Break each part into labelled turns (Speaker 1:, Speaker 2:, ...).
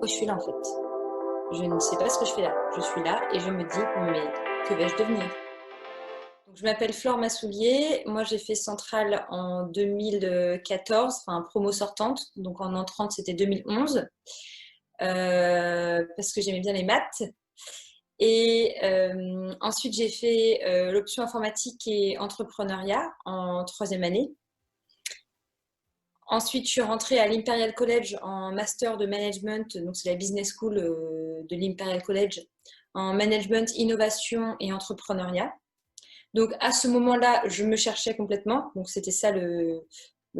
Speaker 1: pourquoi je suis là en fait. Je ne sais pas ce que je fais là. Je suis là et je me dis, mais que vais-je devenir? Donc, je m'appelle Flore Massoulier. Moi, j'ai fait Centrale en 2014, enfin promo sortante. Donc en entrante, c'était 2011, parce que j'aimais bien les maths. Et ensuite, j'ai fait l'option informatique et entrepreneuriat en troisième année. Ensuite, je suis rentrée à l'Imperial College en master de management, donc c'est la business school de l'Imperial College, en management, innovation et entrepreneuriat. Donc à ce moment-là, je me cherchais complètement. Donc c'était ça le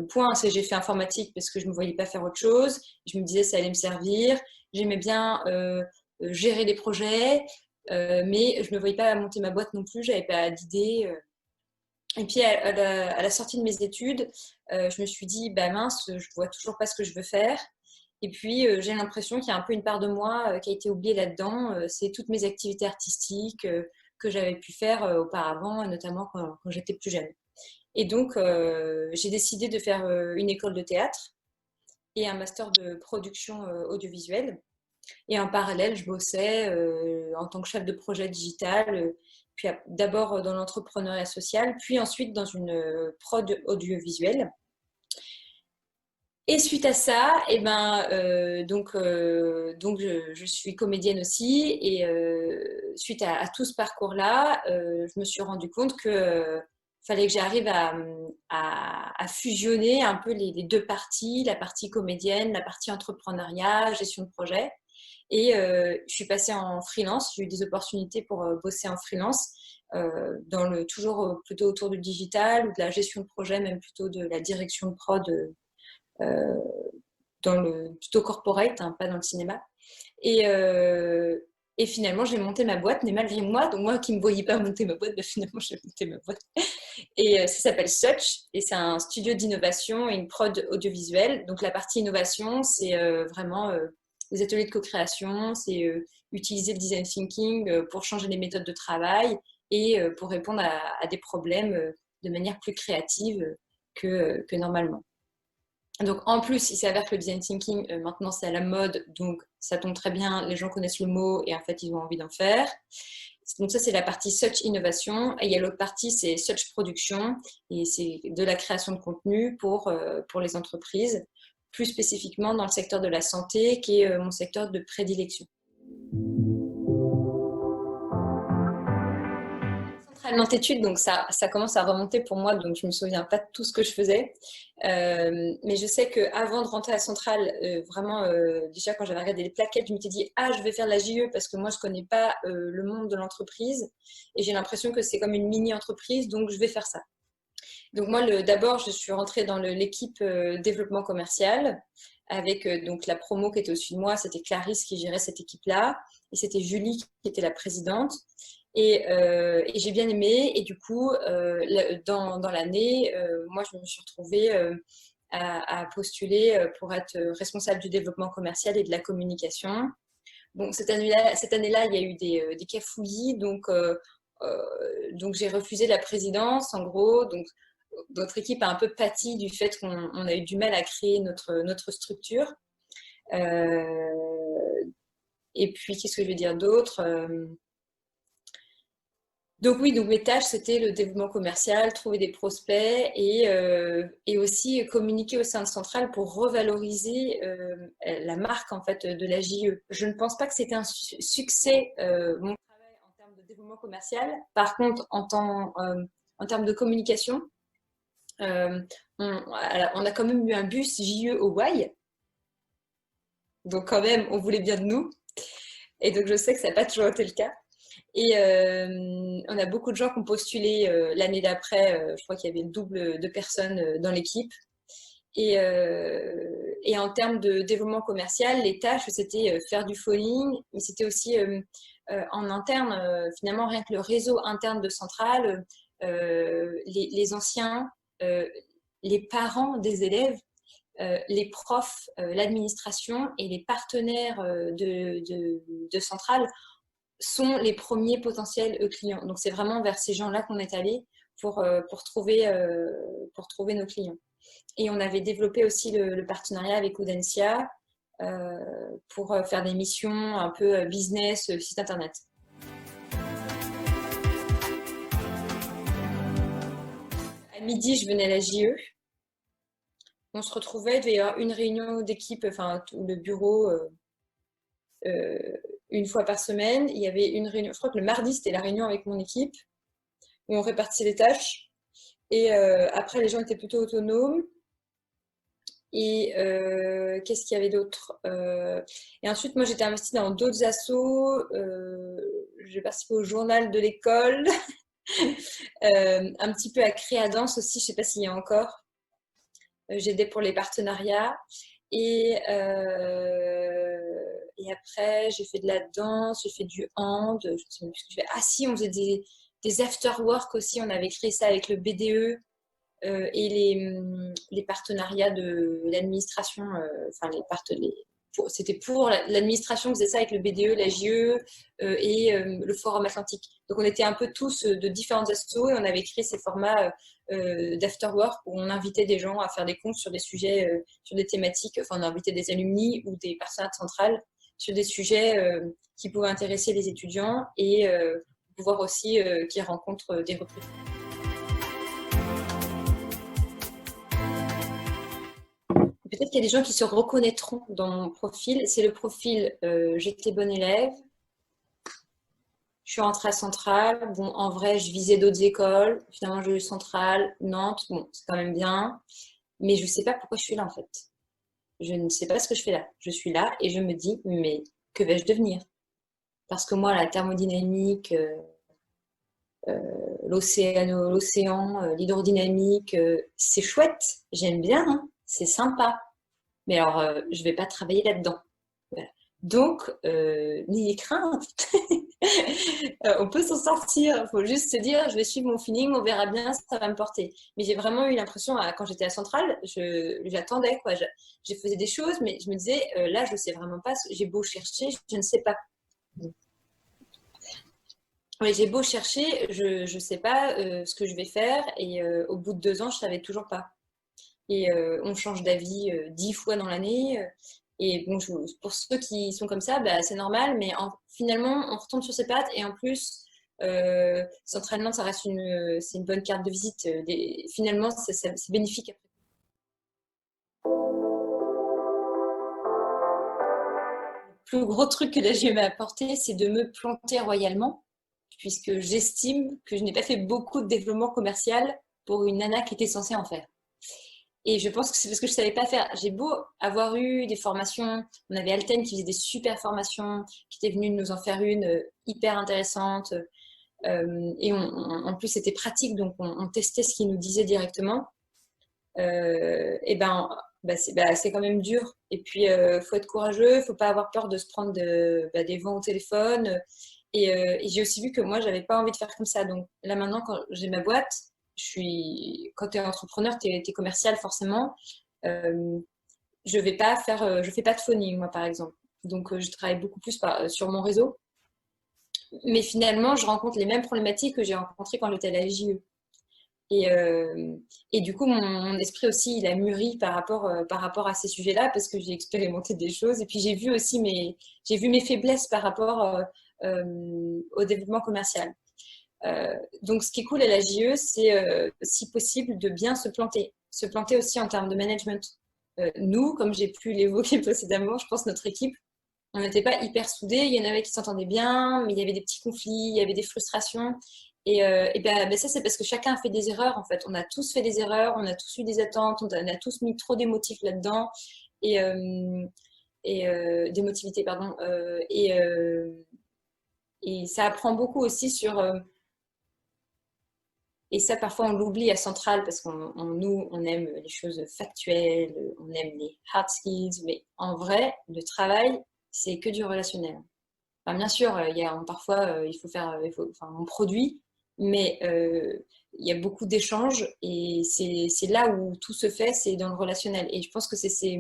Speaker 1: point, c'est que j'ai fait informatique parce que je ne me voyais pas faire autre chose. Je me disais ça allait me servir. J'aimais bien gérer des projets, mais je ne me voyais pas monter ma boîte non plus. J'avais pas d'idée. Et puis à la sortie de mes études, je me suis dit, bah mince, je vois toujours pas ce que je veux faire. Et puis j'ai l'impression qu'il y a un peu une part de moi qui a été oubliée là-dedans. C'est toutes mes activités artistiques que j'avais pu faire auparavant, notamment quand j'étais plus jeune. Et donc j'ai décidé de faire une école de théâtre et un master de production audiovisuelle. Et en parallèle, je bossais en tant que chef de projet digital, puis d'abord dans l'entrepreneuriat social, puis ensuite dans une prod audiovisuelle. Et suite à ça, donc je suis comédienne aussi. Et suite à tout ce parcours-là, je me suis rendu compte que fallait que j'arrive à fusionner un peu les deux parties, la partie comédienne, la partie entrepreneuriat, gestion de projet. Et je suis passée en freelance. J'ai eu des opportunités pour bosser en freelance, toujours plutôt autour du digital ou de la gestion de projet, même plutôt de la direction de prod, euh, dans le plutôt corporate, hein, pas dans le cinéma. Et, euh, et finalement, j'ai monté ma boîte, mais malgré moi, donc moi qui ne me voyais pas monter ma boîte, bah finalement, j'ai monté ma boîte. Et ça s'appelle Such, et c'est un studio d'innovation et une prod audiovisuelle. Donc la partie innovation, c'est vraiment les ateliers de co-création, c'est utiliser le design thinking pour changer les méthodes de travail et pour répondre à des problèmes de manière plus créative que normalement. Donc en plus, il s'avère que le design thinking, maintenant c'est à la mode, donc ça tombe très bien, les gens connaissent le mot et en fait ils ont envie d'en faire. Donc ça c'est la partie Such Innovation, et il y a l'autre partie, c'est Such Production, et c'est de la création de contenu pour les entreprises, plus spécifiquement dans le secteur de la santé, qui est mon secteur de prédilection. Études, donc ça commence à remonter pour moi, donc je me souviens pas de tout ce que je faisais. Mais je sais qu'avant de rentrer à Centrale, vraiment, déjà quand j'avais regardé les plaquettes, je m'étais dit, ah, je vais faire la JE parce que moi, je connais pas le monde de l'entreprise et j'ai l'impression que c'est comme une mini-entreprise, donc je vais faire ça. Donc moi, d'abord, je suis rentrée dans l'équipe développement commercial avec donc la promo qui était au-dessus de moi, c'était Clarisse qui gérait cette équipe-là et c'était Julie qui était la présidente. Et j'ai bien aimé. Et du coup, dans l'année, moi, je me suis retrouvée à postuler pour être responsable du développement commercial et de la communication. Bon, cette année-là, il y a eu des cafouillis, donc j'ai refusé la présidence, en gros. Donc, notre équipe a un peu pâti du fait qu'on a eu du mal à créer notre structure. Et puis, qu'est-ce que je vais dire d'autre? Donc oui, donc mes tâches, c'était le développement commercial, trouver des prospects et aussi communiquer au sein de Centrale pour revaloriser la marque en fait de la JE. Je ne pense pas que c'était un succès mon travail en termes de développement commercial. Par contre, en termes de communication, on a quand même eu un bus JE au Y. Donc quand même, on voulait bien de nous. Et donc je sais que ça n'a pas toujours été le cas. Et on a beaucoup de gens qui ont postulé l'année d'après. Je crois qu'il y avait le double de personnes dans l'équipe. Et en termes de développement commercial, les tâches, c'était faire du phoning, mais c'était aussi en interne, finalement, rien que le réseau interne de Centrale, les anciens, euh, les parents des élèves, les profs, l'administration et les partenaires de Centrale sont les premiers potentiels clients. Donc, c'est vraiment vers ces gens-là qu'on est allé pour trouver nos clients. Et on avait développé aussi le partenariat avec Audencia pour faire des missions un peu business, site internet. À midi, je venais à la JE. On se retrouvait, il devait y avoir une réunion d'équipe, enfin le bureau, une fois par semaine. Il y avait une réunion, je crois que le mardi, c'était la réunion avec mon équipe, où on répartissait les tâches. Et après, les gens étaient plutôt autonomes. Et qu'est-ce qu'il y avait d'autre? Et ensuite, moi, j'étais investie dans d'autres assos. J'ai participé au journal de l'école, un petit peu à Créadance aussi, je ne sais pas s'il y a encore. J'aidais pour les partenariats. Et après, j'ai fait de la danse, j'ai fait du hand. Je sais plus ce que je fais. Ah si, on faisait des after-work aussi. On avait créé ça avec le BDE et les partenariats de l'administration. Enfin, c'était pour l'administration qui faisait ça avec le BDE, la JE et le Forum Atlantique. Donc, on était un peu tous de différentes assos et on avait créé ces formats d'afterwork où on invitait des gens à faire des comptes sur des sujets, sur des thématiques. Enfin, on invitait des alumni ou des personnes centrales sur des sujets qui pouvaient intéresser les étudiants et pouvoir aussi qu'ils rencontrent des recrutements. Peut-être qu'il y a des gens qui se reconnaîtront dans mon profil. C'est le profil j'étais bonne élève, je suis rentrée à Centrale. Bon, en vrai, je visais d'autres écoles. Finalement, j'ai eu Centrale, Nantes. Bon, c'est quand même bien. Mais je ne sais pas pourquoi je suis là, en fait. Je ne sais pas ce que je fais là. Je suis là et je me dis, mais que vais-je devenir? Parce que moi, la thermodynamique, l'océan, l'hydrodynamique, c'est chouette. J'aime bien, hein, c'est sympa. Mais alors, je ne vais pas travailler là-dedans. Voilà. Donc, n'ayez crainte. On peut s'en sortir. Il faut juste se dire, je vais suivre mon feeling, on verra bien, ça va me porter. Mais j'ai vraiment eu l'impression, quand j'étais à Centrale, j'attendais, quoi. Je faisais des choses, mais je me disais, là, je ne sais vraiment pas. J'ai beau chercher, je ne sais pas. Oui, j'ai beau chercher, je ne sais pas ce que je vais faire. Et au bout de 2 ans, je ne savais toujours pas. Et on change d'avis 10 fois dans l'année. Et bon, pour ceux qui sont comme ça, bah, c'est normal, mais finalement, on retombe sur ses pattes. Et en plus, Centralement, ça reste c'est une bonne carte de visite. Finalement, c'est bénéfique. Le plus gros truc que la GE m'a apporté, c'est de me planter royalement, puisque j'estime que je n'ai pas fait beaucoup de développement commercial pour une nana qui était censée en faire. Et je pense que c'est parce que je ne savais pas faire. J'ai beau avoir eu des formations. On avait Alten qui faisait des super formations, qui était venu nous en faire une hyper intéressante. Et en plus, c'était pratique, donc on testait ce qu'il nous disait directement. Et c'est quand même dur. Et puis, il faut être courageux, il ne faut pas avoir peur de se prendre des vents au téléphone. Et j'ai aussi vu que moi, je n'avais pas envie de faire comme ça. Donc là, maintenant, quand j'ai ma boîte, quand tu es entrepreneur, tu es commercial forcément. Je vais pas je fais pas de phoning, moi, par exemple. Donc, je travaille beaucoup plus sur mon réseau. Mais finalement, je rencontre les mêmes problématiques que j'ai rencontrées quand j'étais à la JE. Et du coup, mon esprit aussi, il a mûri par rapport à ces sujets-là parce que j'ai expérimenté des choses. Et puis, j'ai vu mes faiblesses par rapport au développement commercial. Donc, ce qui est cool à la JE, c'est, si possible, de bien se planter. Se planter aussi en termes de management. Nous, comme j'ai pu l'évoquer précédemment, je pense notre équipe, on n'était pas hyper soudés. Il y en avait qui s'entendaient bien, mais il y avait des petits conflits, il y avait des frustrations. Et ça, c'est parce que chacun a fait des erreurs, en fait. On a tous fait des erreurs, on a tous eu des attentes, on a tous mis trop d'émotifs là-dedans. Et, d'émotivité, pardon. Et ça apprend beaucoup aussi sur... et ça, parfois, on l'oublie à Centrale parce nous, on aime les choses factuelles, on aime les hard skills. Mais en vrai, le travail, c'est que du relationnel. Enfin, bien sûr, parfois, il faut faire, on produit, mais il y a beaucoup d'échanges et c'est là où tout se fait, c'est dans le relationnel. Et je pense que c'est ces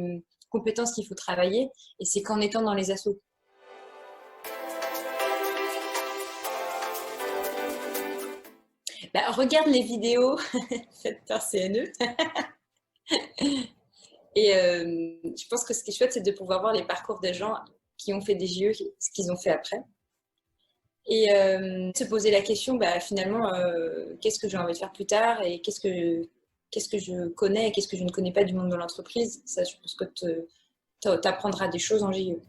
Speaker 1: compétences qu'il faut travailler et c'est qu'en étant dans les assos. Regarde les vidéos faites par CNE. Et je pense que ce qui est chouette, c'est de pouvoir voir les parcours des gens qui ont fait des JE, ce qu'ils ont fait après. Et se poser la question, bah, finalement, qu'est-ce que j'ai envie de faire plus tard et qu'est-ce que je connais et qu'est-ce que je ne connais pas du monde de l'entreprise. Ça, je pense que tu apprendras des choses en JE.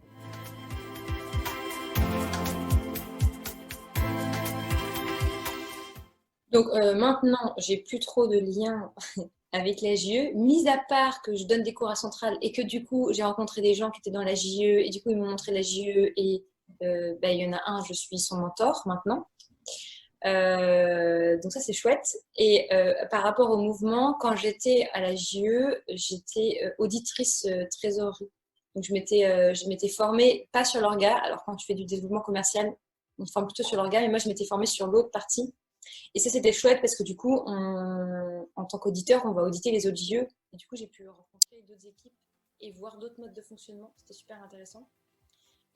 Speaker 1: Donc maintenant, j'ai plus trop de liens avec la JE, mis à part que je donne des cours à Centrale et que du coup, j'ai rencontré des gens qui étaient dans la JE et du coup, ils m'ont montré la JE et bah, il y en a un, je suis son mentor maintenant. Donc ça, c'est chouette. Et par rapport au mouvement, quand j'étais à la JE, j'étais auditrice trésorerie. Donc je m'étais formée, pas sur l'orga. Alors quand tu fais du développement commercial, on te forme plutôt sur l'orga, mais moi, je m'étais formée sur l'autre partie. Et ça, c'était chouette parce que du coup, en tant qu'auditeur, on va auditer les autres JE. Et du coup, j'ai pu rencontrer d'autres équipes et voir d'autres modes de fonctionnement. C'était super intéressant.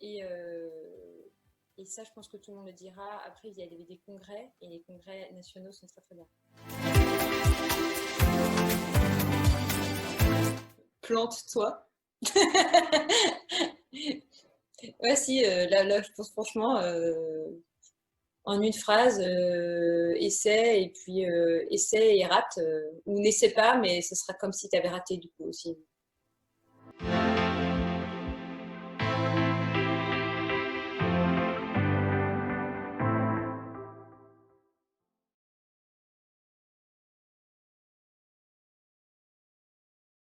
Speaker 1: Et, euh, et ça, je pense que tout le monde le dira. Après, il y avait des congrès et les congrès nationaux sont très très bien. Plante-toi. Ouais, si, là, je pense franchement, en une phrase, essaie et puis essaie et rate. Ou n'essaie pas, mais ce sera comme si tu avais raté du coup aussi.